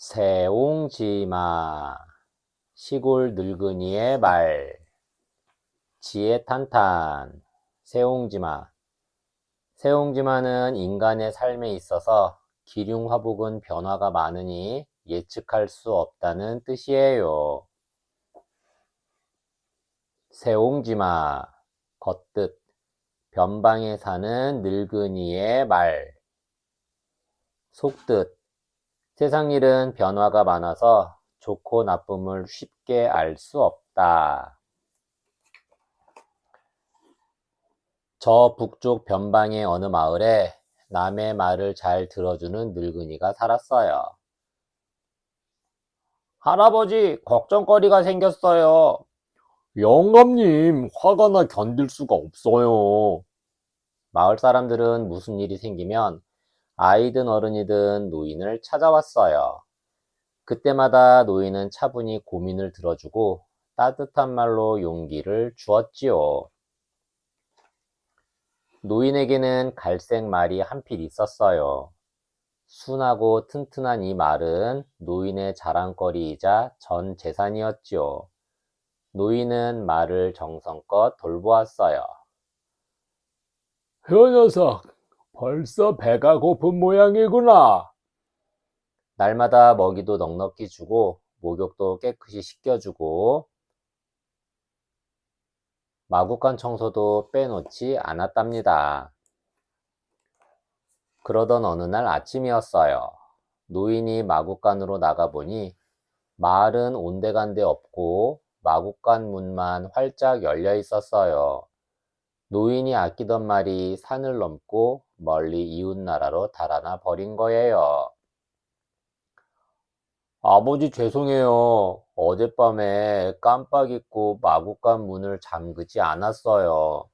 세옹지마 시골 늙은이의 말 지혜탄탄 세옹지마 세옹지마는 인간의 삶에 있어서 기륭화복은 변화가 많으니 예측할 수 없다는 뜻이에요. 세옹지마 겉뜻 변방에 사는 늙은이의 말 속뜻 세상 일은 변화가 많아서 좋고 나쁨을 쉽게 알 수 없다. 저 북쪽 변방의 어느 마을에 남의 말을 잘 들어주는 늙은이가 살았어요. 할아버지, 걱정거리가 생겼어요. 영감님, 화가 나 견딜 수가 없어요. 마을 사람들은 무슨 일이 생기면 아이든 어른이든 노인을 찾아왔어요. 그때마다 노인은 차분히 고민을 들어주고 따뜻한 말로 용기를 주었지요. 노인에게는 갈색 말이 한 필 있었어요. 순하고 튼튼한 이 말은 노인의 자랑거리이자 전 재산이었지요. 노인은 말을 정성껏 돌보았어요. 그 녀석, 벌써 배가 고픈 모양이구나. 날마다 먹이도 넉넉히 주고 목욕도 깨끗이 씻겨주고 마구간 청소도 빼놓지 않았답니다. 그러던 어느 날 아침이었어요. 노인이 마구간으로 나가보니 마을은 온데간데 없고 마구간 문만 활짝 열려 있었어요. 노인이 아끼던 말이 산을 넘고 멀리 이웃나라로 달아나 버린 거예요. 아버지 죄송해요. 어젯밤에 깜빡 잊고 마구간 문을 잠그지 않았어요.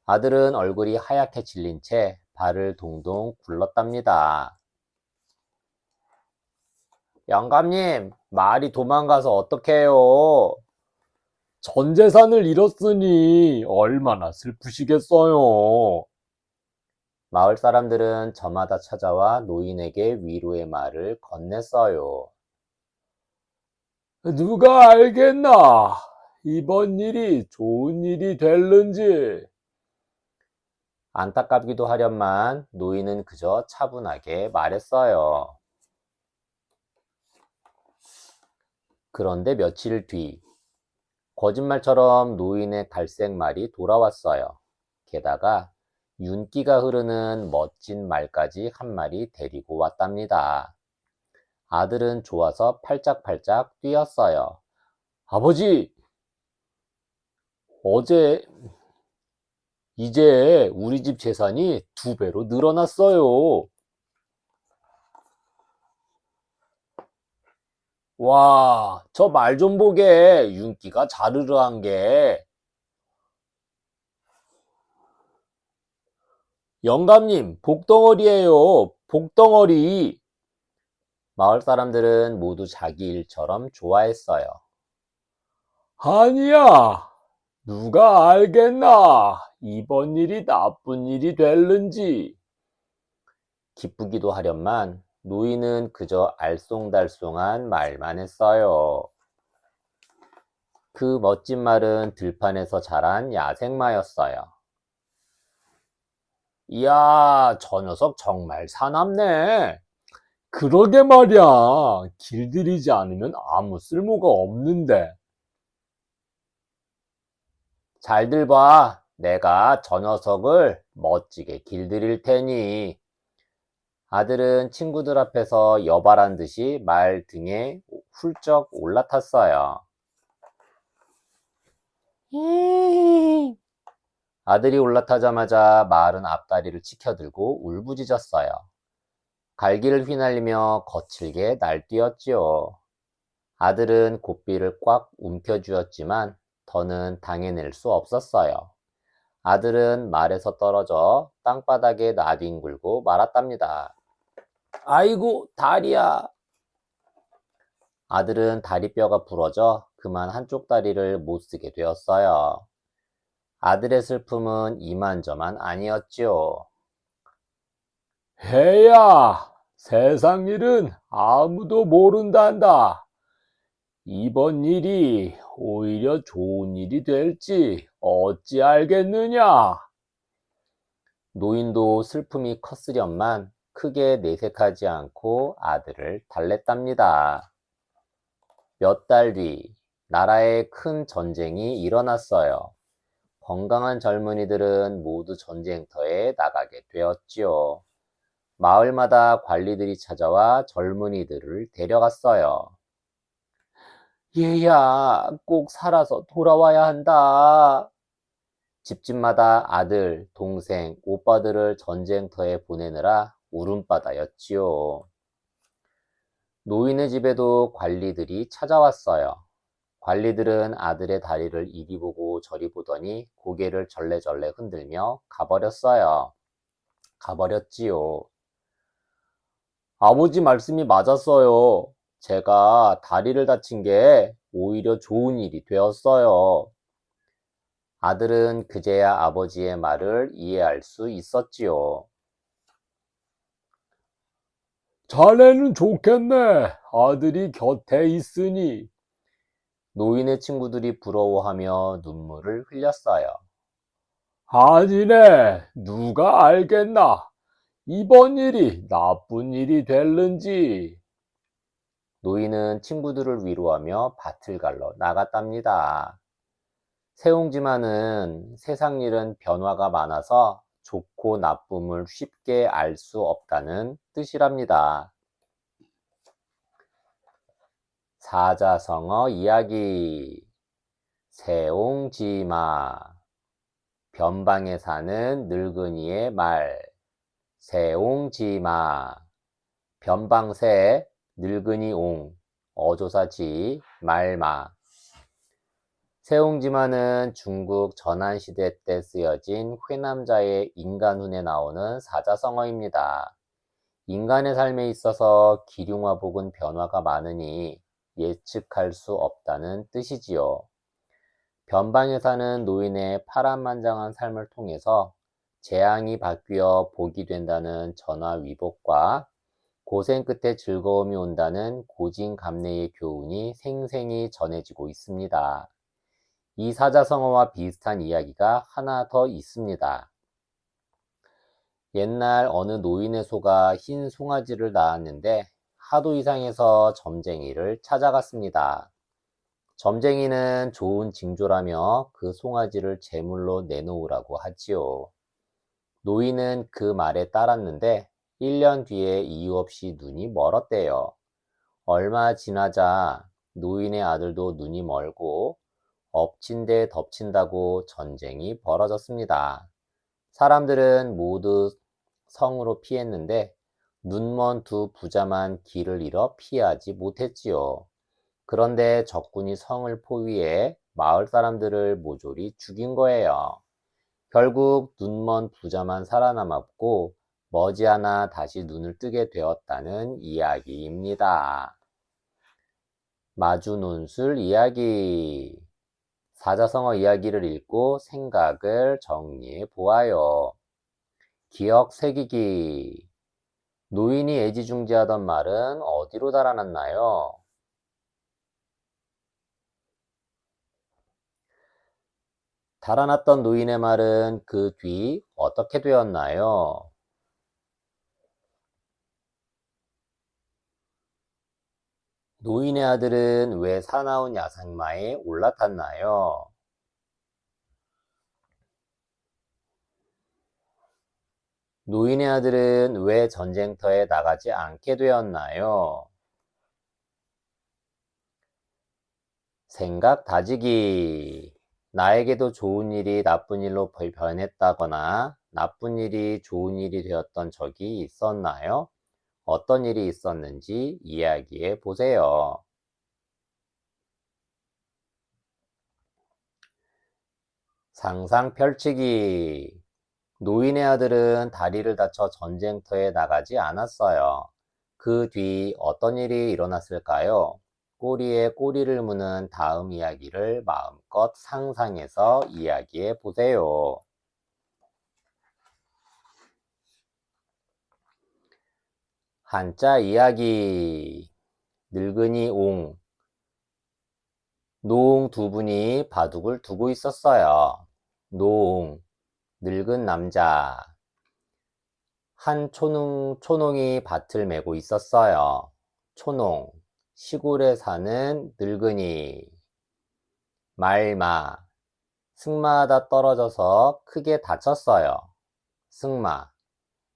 아들은 얼굴이 하얗게 질린 채 발을 동동 굴렀답니다. 영감님, 말이 도망가서 어떡해요? 전 재산을 잃었으니 얼마나 슬프시겠어요. 마을 사람들은 저마다 찾아와 노인에게 위로의 말을 건넸어요. 누가 알겠나? 이번 일이 좋은 일이 될는지. 안타깝기도 하련만 노인은 그저 차분하게 말했어요. 그런데 며칠 뒤 거짓말처럼 노인의 갈색 말이 돌아왔어요. 게다가 윤기가 흐르는 멋진 말까지 한 마리 데리고 왔답니다. 아들은 좋아서 팔짝팔짝 뛰었어요. 아버지, 어제 이제 우리 집 재산이 2배로 늘어났어요. 와, 저 말 좀 보게. 윤기가 자르르한 게. 영감님, 복덩어리예요. 복덩어리. 마을 사람들은 모두 자기 일처럼 좋아했어요. 아니야. 누가 알겠나? 이번 일이 나쁜 일이 될는지. 기쁘기도 하련만 노인은 그저 알쏭달쏭한 말만 했어요. 그 멋진 말은 들판에서 자란 야생마였어요. 이야, 저 녀석 정말 사납네. 그러게 말이야. 길들이지 않으면 아무 쓸모가 없는데. 잘들 봐. 내가 저 녀석을 멋지게 길들일 테니. 아들은 친구들 앞에서 여발한 듯이 말 등에 훌쩍 올라탔어요. 아들이 올라타자마자 말은 앞다리를 치켜들고 울부짖었어요. 갈기를 휘날리며 거칠게 날뛰었지요. 아들은 고삐를 꽉 움켜쥐었지만 더는 당해낼 수 없었어요. 아들은 말에서 떨어져 땅바닥에 나뒹굴고 말았답니다. 아이고, 다리야. 아들은 다리뼈가 부러져 그만 한쪽 다리를 못 쓰게 되었어요. 아들의 슬픔은 이만저만 아니었지요. 해야, 세상 일은 아무도 모른단다. 이번 일이 오히려 좋은 일이 될지 어찌 알겠느냐? 노인도 슬픔이 컸으련만 크게 내색하지 않고 아들을 달랬답니다. 몇 달 뒤, 나라에 큰 전쟁이 일어났어요. 건강한 젊은이들은 모두 전쟁터에 나가게 되었지요. 마을마다 관리들이 찾아와 젊은이들을 데려갔어요. 얘야, 꼭 살아서 돌아와야 한다. 집집마다 아들, 동생, 오빠들을 전쟁터에 보내느라 울음바다였지요. 노인의 집에도 관리들이 찾아왔어요. 관리들은 아들의 다리를 이리 보고 저리 보더니 고개를 절레절레 흔들며 가버렸지요. 아버지 말씀이 맞았어요. 제가 다리를 다친 게 오히려 좋은 일이 되었어요. 아들은 그제야 아버지의 말을 이해할 수 있었지요. 자네는 좋겠네. 아들이 곁에 있으니. 노인의 친구들이 부러워하며 눈물을 흘렸어요. 아니네. 누가 알겠나. 이번 일이 나쁜 일이 될는지. 노인은 친구들을 위로하며 밭을 갈러 나갔답니다. 세옹지마는 세상 일은 변화가 많아서 좋고 나쁨을 쉽게 알 수 없다는 뜻이랍니다. 사자성어 이야기. 세옹지마. 변방에 사는 늙은이의 말. 세옹지마. 변방새, 늙은이옹, 어조사지, 말마. 세옹지마는 중국 전한시대 때 쓰여진 회남자의 인간훈에 나오는 사자성어입니다. 인간의 삶에 있어서 기륭화복은 변화가 많으니 예측할 수 없다는 뜻이지요. 변방에 사는 노인의 파란만장한 삶을 통해서 재앙이 바뀌어 복이 된다는 전화위복과 고생 끝에 즐거움이 온다는 고진감래의 교훈이 생생히 전해지고 있습니다. 이 사자성어와 비슷한 이야기가 하나 더 있습니다. 옛날 어느 노인의 소가 흰 송아지를 낳았는데 하도 이상해서 점쟁이를 찾아갔습니다. 점쟁이는 좋은 징조라며 그 송아지를 제물로 내놓으라고 하지요. 노인은 그 말에 따랐는데 1년 뒤에 이유 없이 눈이 멀었대요. 얼마 지나자 노인의 아들도 눈이 멀고 엎친 데 덮친다고 전쟁이 벌어졌습니다. 사람들은 모두 성으로 피했는데 눈먼 두 부자만 길을 잃어 피하지 못했지요. 그런데 적군이 성을 포위해 마을 사람들을 모조리 죽인 거예요. 결국 눈먼 부자만 살아남았고 머지않아 다시 눈을 뜨게 되었다는 이야기입니다. 마주논술 이야기. 사자성어 이야기를 읽고 생각을 정리해 보아요. 기억 새기기. 노인이 애지중지하던 말은 어디로 달아났나요? 달아났던 노인의 말은 그 뒤 어떻게 되었나요? 노인의 아들은 왜 사나운 야생마에 올라탔나요? 노인의 아들은 왜 전쟁터에 나가지 않게 되었나요? 생각 다지기. 나에게도 좋은 일이 나쁜 일로 변했다거나 나쁜 일이 좋은 일이 되었던 적이 있었나요? 어떤 일이 있었는지 이야기해 보세요. 상상 펼치기. 노인의 아들은 다리를 다쳐 전쟁터에 나가지 않았어요. 그 뒤 어떤 일이 일어났을까요? 꼬리에 꼬리를 무는 다음 이야기를 마음껏 상상해서 이야기해 보세요. 한자 이야기. 늙은이 옹. 노옹 두 분이 바둑을 두고 있었어요. 노옹, 늙은 남자. 한 초농이 밭을 메고 있었어요. 초농, 시골에 사는 늙은이. 말마, 승마하다 떨어져서 크게 다쳤어요. 승마,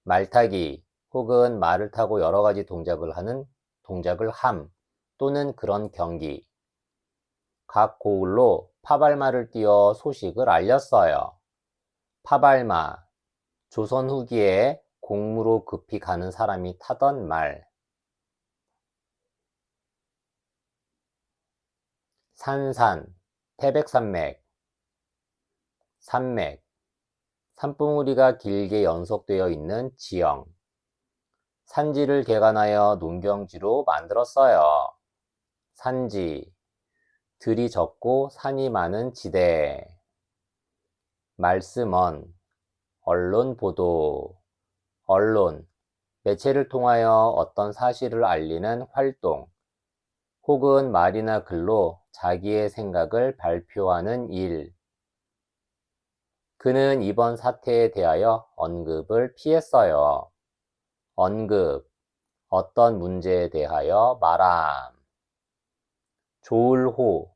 말타기 혹은 말을 타고 여러 가지 동작을 하는 동작을 함 또는 그런 경기. 각 고을로 파발마를 띄워 소식을 알렸어요. 파발마, 조선 후기에 공무로 급히 가는 사람이 타던 말. 산산, 태백산맥. 산맥, 산봉우리가 길게 연속되어 있는 지형. 산지를 개간하여 농경지로 만들었어요. 산지, 들이 적고 산이 많은 지대. 말씀언, 언론 보도. 언론, 매체를 통하여 어떤 사실을 알리는 활동, 혹은 말이나 글로 자기의 생각을 발표하는 일. 그는 이번 사태에 대하여 언급을 피했어요. 언급, 어떤 문제에 대하여 말함. 조울호,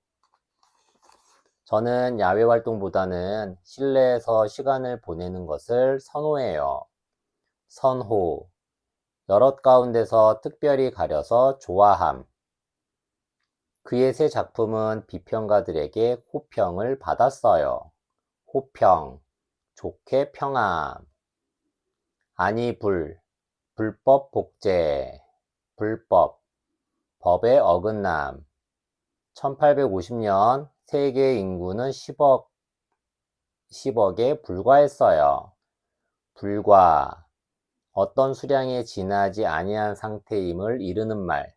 저는 야외 활동보다는 실내에서 시간을 보내는 것을 선호해요. 선호, 여럿 가운데서 특별히 가려서 좋아함. 그의 새 작품은 비평가들에게 호평을 받았어요. 호평, 좋게 평함. 아니 불법 복제. 불법, 법의 어긋남. 1850년 세계 인구는 10억에 불과했어요. 불과, 어떤 수량에 지나지 아니한 상태임을 이르는 말,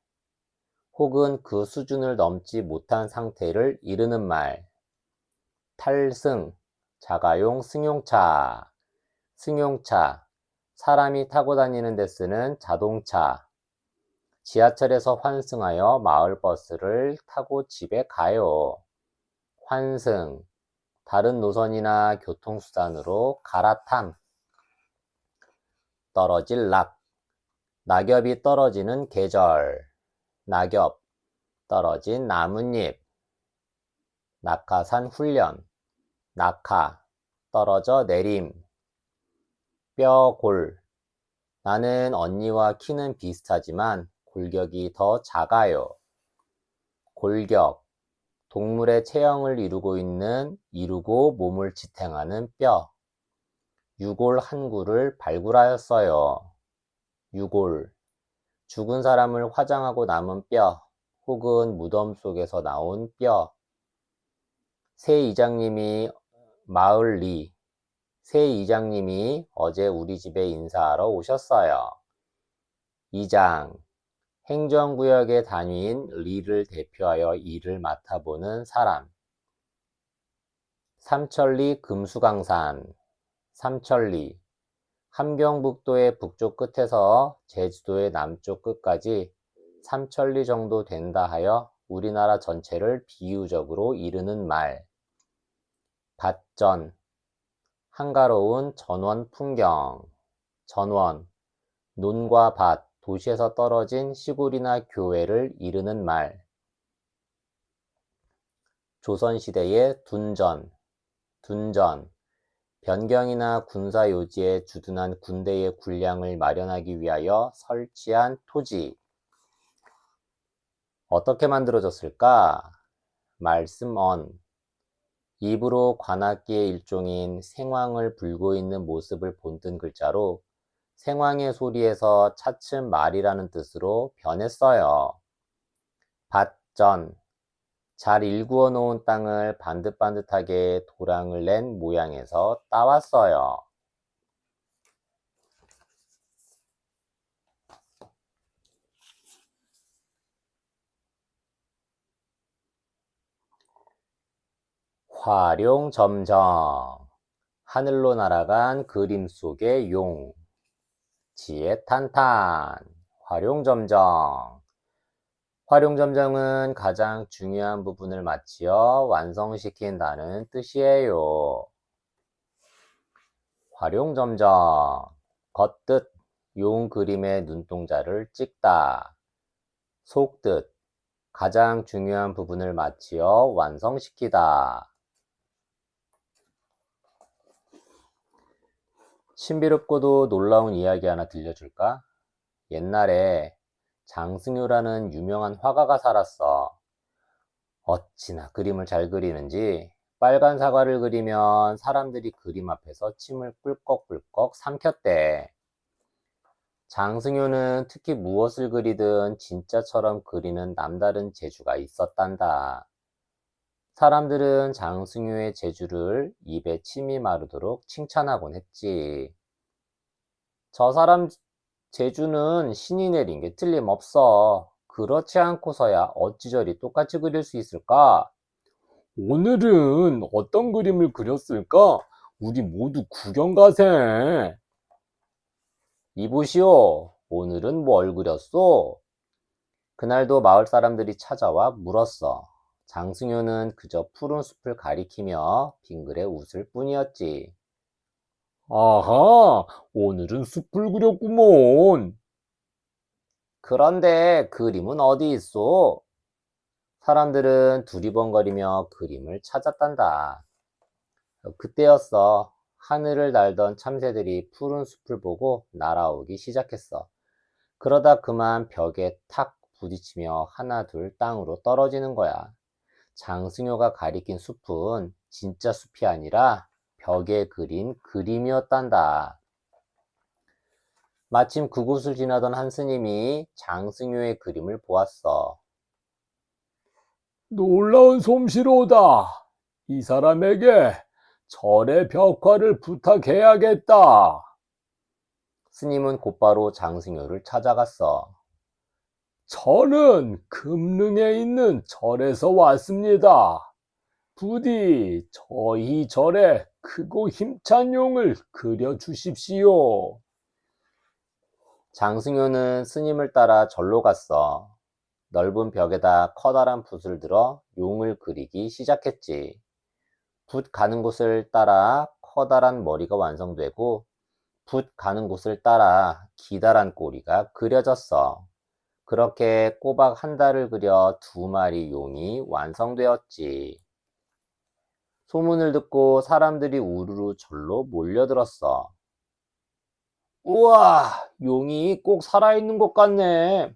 혹은 그 수준을 넘지 못한 상태를 이르는 말. 탈승, 자가용 승용차. 승용차, 사람이 타고 다니는 데 쓰는 자동차. 지하철에서 환승하여 마을버스를 타고 집에 가요. 환승, 다른 노선이나 교통수단으로 갈아탐. 떨어질 낙, 낙엽이 떨어지는 계절. 낙엽, 떨어진 나뭇잎. 낙하산 훈련, 낙하, 떨어져 내림. 뼈골, 나는 언니와 키는 비슷하지만 골격이 더 작아요. 골격, 동물의 체형을 이루고 몸을 지탱하는 뼈. 유골 한 구를 발굴하였어요. 유골, 죽은 사람을 화장하고 남은 뼈, 혹은 무덤 속에서 나온 뼈. 새 이장님이 새 이장님이 어제 우리 집에 인사하러 오셨어요. 이장, 행정구역의 단위인 리를 대표하여 일을 맡아보는 사람. 삼천리 금수강산. 삼천리, 함경북도의 북쪽 끝에서 제주도의 남쪽 끝까지 삼천리 정도 된다 하여 우리나라 전체를 비유적으로 이르는 말. 밭전, 한가로운 전원 풍경. 전원, 논과 밭, 도시에서 떨어진 시골이나 교외를 이르는 말. 조선시대의 둔전, 변경이나 군사요지에 주둔한 군대의 군량을 마련하기 위하여 설치한 토지. 어떻게 만들어졌을까? 말씀언, 입으로 관악기의 일종인 생황을 불고 있는 모습을 본뜬 글자로 생황의 소리에서 차츰 말이라는 뜻으로 변했어요. 밭전, 잘 일구어 놓은 땅을 반듯반듯하게 도랑을 낸 모양에서 따왔어요. 화룡점정, 하늘로 날아간 그림 속의 용. 지혜탄탄, 활용점정. 활용점정은 가장 중요한 부분을 마치어 완성시킨다는 뜻이에요. 활용점정. 겉뜻, 용 그림의 눈동자를 찍다. 속뜻, 가장 중요한 부분을 마치어 완성시키다. 신비롭고도 놀라운 이야기 하나 들려줄까? 옛날에 장승효라는 유명한 화가가 살았어. 어찌나 그림을 잘 그리는지 빨간 사과를 그리면 사람들이 그림 앞에서 침을 꿀꺽꿀꺽 삼켰대. 장승효는 특히 무엇을 그리든 진짜처럼 그리는 남다른 재주가 있었단다. 사람들은 장승효의 재주를 입에 침이 마르도록 칭찬하곤 했지. 저 사람 재주는 신이 내린 게 틀림없어. 그렇지 않고서야 어찌 저리 똑같이 그릴 수 있을까? 오늘은 어떤 그림을 그렸을까? 우리 모두 구경 가세. 이보시오. 오늘은 뭘 그렸소? 그날도 마을 사람들이 찾아와 물었어. 장승효는 그저 푸른 숲을 가리키며 빙그레 웃을 뿐이었지. 아하, 오늘은 숲을 그렸구먼. 그런데 그림은 어디 있소? 사람들은 두리번거리며 그림을 찾았단다. 그때였어. 하늘을 날던 참새들이 푸른 숲을 보고 날아오기 시작했어. 그러다 그만 벽에 탁 부딪히며 하나 둘 땅으로 떨어지는 거야. 장승효가 가리킨 숲은 진짜 숲이 아니라 벽에 그린 그림이었단다. 마침 그곳을 지나던 한 스님이 장승효의 그림을 보았어. 놀라운 솜씨로다. 이 사람에게 절의 벽화를 부탁해야겠다. 스님은 곧바로 장승효를 찾아갔어. 저는 금릉에 있는 절에서 왔습니다. 부디 저희 절에 크고 힘찬 용을 그려주십시오. 장승효는 스님을 따라 절로 갔어. 넓은 벽에다 커다란 붓을 들어 용을 그리기 시작했지. 붓 가는 곳을 따라 커다란 머리가 완성되고 붓 가는 곳을 따라 기다란 꼬리가 그려졌어. 그렇게 꼬박 한 달을 그려 2마리 용이 완성되었지. 소문을 듣고 사람들이 우르르 절로 몰려들었어. 우와, 용이 꼭 살아있는 것 같네.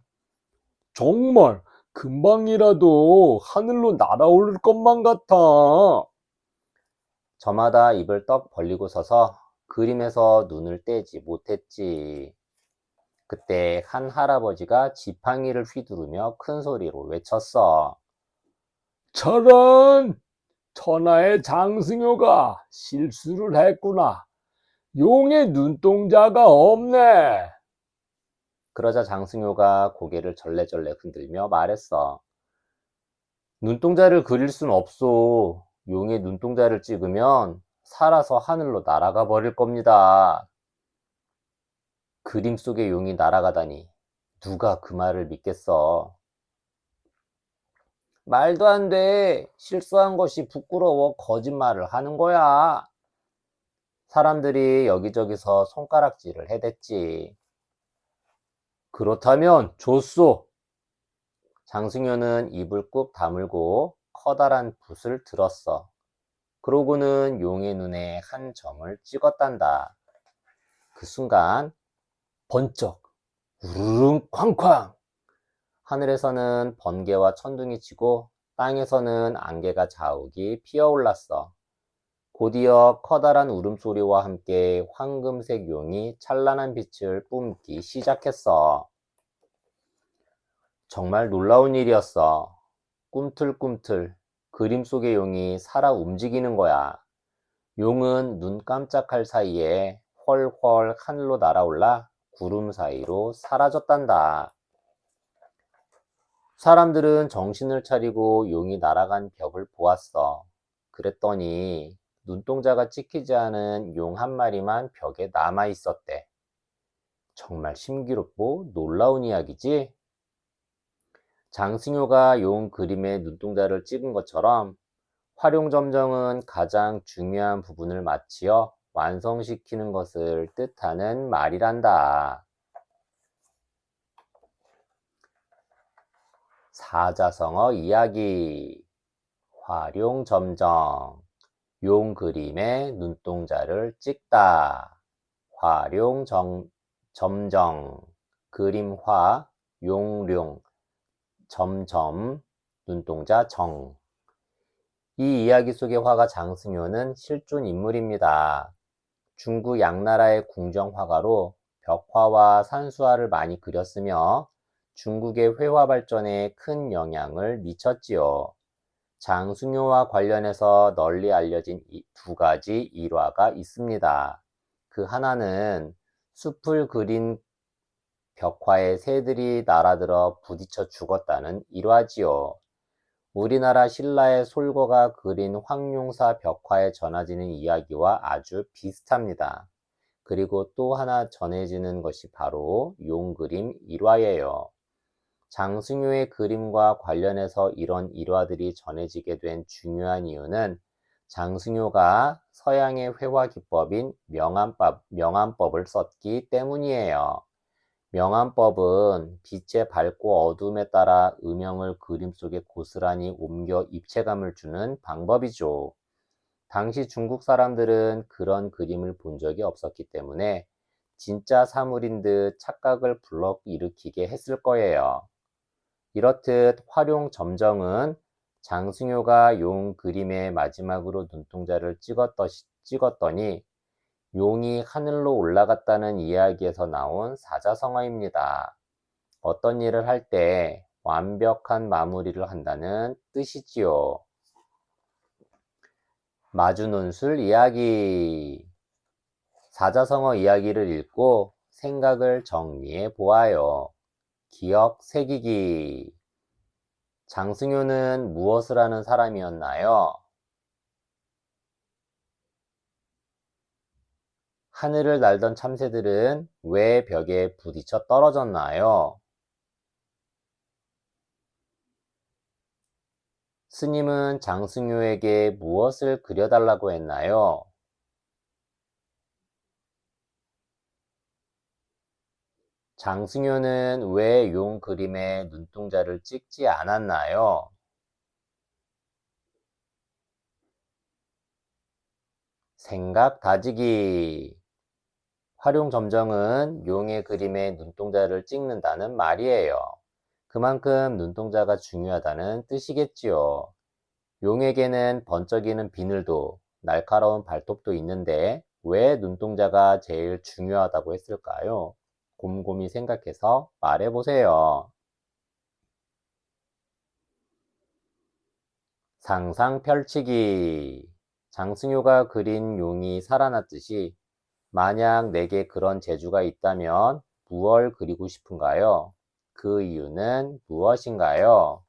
정말 금방이라도 하늘로 날아오를 것만 같아. 저마다 입을 떡 벌리고 서서 그림에서 눈을 떼지 못했지. 그때 한 할아버지가 지팡이를 휘두르며 큰 소리로 외쳤어. 저런! 천하의 장승효가 실수를 했구나. 용의 눈동자가 없네. 그러자 장승효가 고개를 절레절레 흔들며 말했어. 눈동자를 그릴 순 없소. 용의 눈동자를 찍으면 살아서 하늘로 날아가 버릴 겁니다. 그림 속의 용이 날아가다니 누가 그 말을 믿겠어. 말도 안 돼. 실수한 것이 부끄러워 거짓말을 하는 거야. 사람들이 여기저기서 손가락질을 해댔지. 그렇다면 좋소. 장승효는 입을 꾹 다물고 커다란 붓을 들었어. 그러고는 용의 눈에 한 점을 찍었단다. 그 순간 번쩍 우르릉 쾅쾅 하늘에서는 번개와 천둥이 치고 땅에서는 안개가 자욱이 피어올랐어. 곧이어 커다란 울음소리와 함께 황금색 용이 찬란한 빛을 뿜기 시작했어. 정말 놀라운 일이었어. 꿈틀꿈틀 그림 속의 용이 살아 움직이는 거야. 용은 눈 깜짝할 사이에 훨훨 하늘로 날아올라 구름 사이로 사라졌단다. 사람들은 정신을 차리고 용이 날아간 벽을 보았어. 그랬더니 눈동자가 찍히지 않은 용 한 마리만 벽에 남아 있었대. 정말 신기롭고 놀라운 이야기지? 장승효가 용 그림의 눈동자를 찍은 것처럼 활용점정은 가장 중요한 부분을 마치어 완성시키는 것을 뜻하는 말이란다. 사자성어 이야기. 활용점정. 용 그림의 눈동자를 찍다. 활용점정. 그림화, 용룡, 점점, 눈동자 정. 이 이야기 속의 화가 장승효는 실존 인물입니다. 중국 양나라의 궁정 화가로 벽화와 산수화를 많이 그렸으며 중국의 회화 발전에 큰 영향을 미쳤지요. 장승효와 관련해서 널리 알려진 두 가지 일화가 있습니다. 그 하나는 숲을 그린 벽화에 새들이 날아들어 부딪혀 죽었다는 일화지요. 우리나라 신라의 솔거가 그린 황룡사 벽화에 전해지는 이야기와 아주 비슷합니다. 그리고 또 하나 전해지는 것이 바로 용그림 일화예요. 장승효의 그림과 관련해서 이런 일화들이 전해지게 된 중요한 이유는 장승효가 서양의 회화 기법인 명암법을 썼기 때문이에요. 명암법은 빛의 밝고 어둠에 따라 음영을 그림 속에 고스란히 옮겨 입체감을 주는 방법이죠. 당시 중국 사람들은 그런 그림을 본 적이 없었기 때문에 진짜 사물인 듯 착각을 불러일으키게 했을 거예요. 이렇듯 활용점정은 장승효가 용 그림의 마지막으로 눈동자를 찍었더니 용이 하늘로 올라갔다는 이야기에서 나온 사자성어입니다. 어떤 일을 할 때 완벽한 마무리를 한다는 뜻이지요. 마주논술 이야기. 사자성어 이야기를 읽고 생각을 정리해 보아요. 기억 새기기. 장승효는 무엇을 하는 사람이었나요? 하늘을 날던 참새들은 왜 벽에 부딪혀 떨어졌나요? 스님은 장승효에게 무엇을 그려달라고 했나요? 장승효는 왜 용 그림에 눈동자를 찍지 않았나요? 생각 다지기. 활용점정은 용의 그림에 눈동자를 찍는다는 말이에요. 그만큼 눈동자가 중요하다는 뜻이겠지요. 용에게는 번쩍이는 비늘도 날카로운 발톱도 있는데 왜 눈동자가 제일 중요하다고 했을까요? 곰곰이 생각해서 말해보세요. 상상 펼치기. 장승효가 그린 용이 살아났듯이 만약 내게 그런 재주가 있다면 무엇을 그리고 싶은가요? 그 이유는 무엇인가요?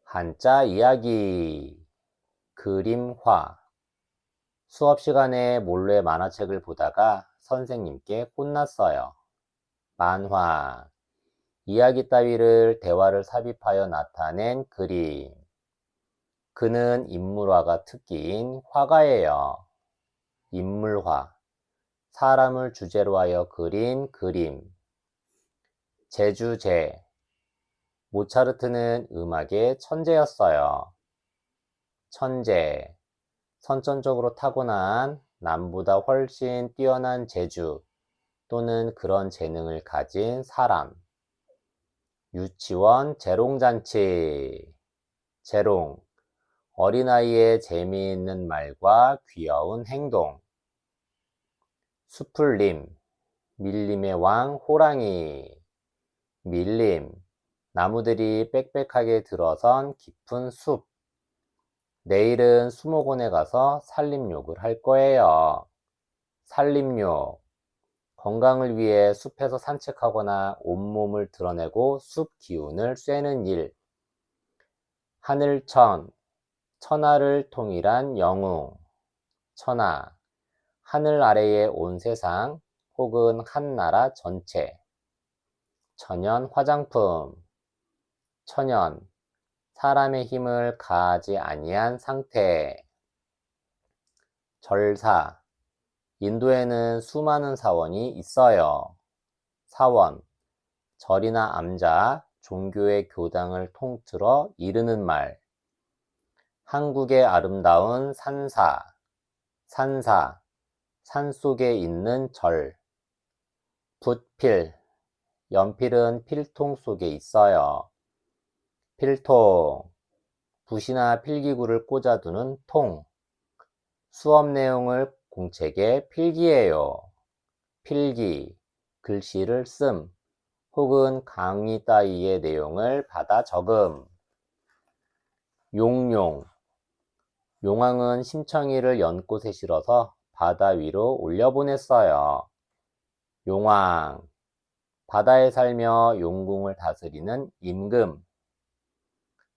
한자 이야기. 그림화. 수업 시간에 몰래 만화책을 보다가 선생님께 혼났어요. 만화. 이야기 따위를 대화를 삽입하여 나타낸 그림. 그는 인물화가 특기인 화가예요. 인물화. 사람을 주제로 하여 그린 그림. 제주제. 모차르트는 음악의 천재였어요. 천재. 선천적으로 타고난 남보다 훨씬 뛰어난 재주 또는 그런 재능을 가진 사람. 유치원 재롱잔치. 재롱. 어린아이의 재미있는 말과 귀여운 행동. 수풀림. 밀림의 왕 호랑이. 밀림. 나무들이 빽빽하게 들어선 깊은 숲. 내일은 수목원에 가서 산림욕을 할 거예요. 산림욕. 건강을 위해 숲에서 산책하거나 온몸을 드러내고 숲 기운을 쐬는 일. 하늘천. 천하를 통일한 영웅. 천하, 하늘 아래의 온 세상 혹은 한 나라 전체. 천연 화장품, 천연, 사람의 힘을 가하지 아니한 상태. 절사, 인도에는 수많은 사원이 있어요. 사원, 절이나 암자, 종교의 교당을 통틀어 이르는 말. 한국의 아름다운 산사, 산사, 산속에 있는 절. 붓필, 연필은 필통 속에 있어요. 필통, 붓이나 필기구를 꽂아두는 통. 수업 내용을 공책에 필기해요. 필기, 글씨를 씀, 혹은 강의 따위의 내용을 받아 적음. 용용, 용왕은 심청이를 연꽃에 실어서 바다 위로 올려보냈어요. 용왕, 바다에 살며 용궁을 다스리는 임금.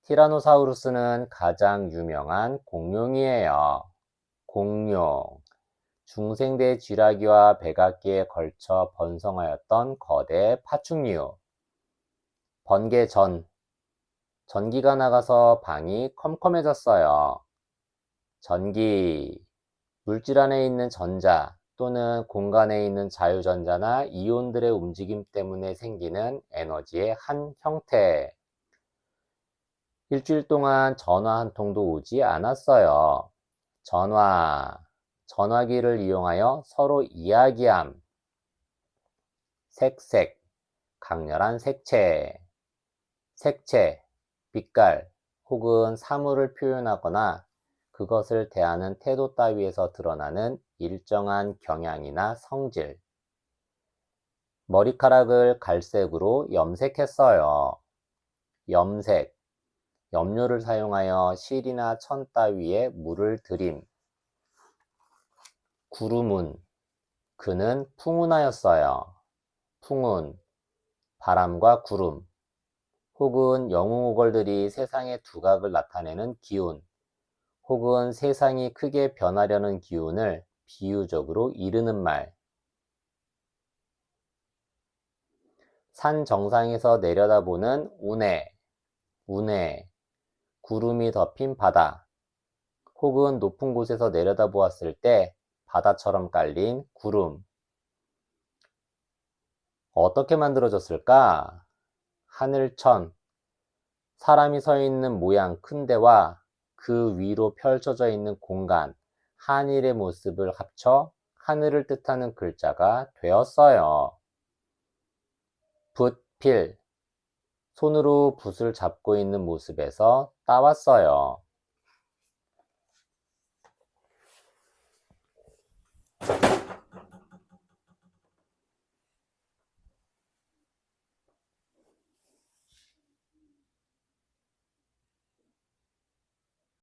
티라노사우루스는 가장 유명한 공룡이에요. 공룡, 중생대 쥐라기와 백악기에 걸쳐 번성하였던 거대 파충류. 번개전, 전기가 나가서 방이 컴컴해졌어요. 전기, 물질 안에 있는 전자 또는 공간에 있는 자유전자나 이온들의 움직임 때문에 생기는 에너지의 한 형태. 일주일 동안 전화 한 통도 오지 않았어요. 전화, 전화기를 이용하여 서로 이야기함. 색색, 강렬한 색채. 색채, 빛깔 혹은 사물을 표현하거나 그것을 대하는 태도 따위에서 드러나는 일정한 경향이나 성질. 머리카락을 갈색으로 염색했어요. 염색, 염료를 사용하여 실이나 천 따위에 물을 들임. 구름운, 그는 풍운하였어요. 풍운, 바람과 구름, 혹은 영웅오걸들이 세상의 두각을 나타내는 기운, 혹은 세상이 크게 변하려는 기운을 비유적으로 이르는 말. 산 정상에서 내려다보는 운해, 운해, 구름이 덮인 바다, 혹은 높은 곳에서 내려다보았을 때 바다처럼 깔린 구름. 어떻게 만들어졌을까? 하늘천, 사람이 서 있는 모양 큰 데와 그 위로 펼쳐져 있는 공간, 하늘의 모습을 합쳐 하늘을 뜻하는 글자가 되었어요. 붓필, 손으로 붓을 잡고 있는 모습에서 따왔어요.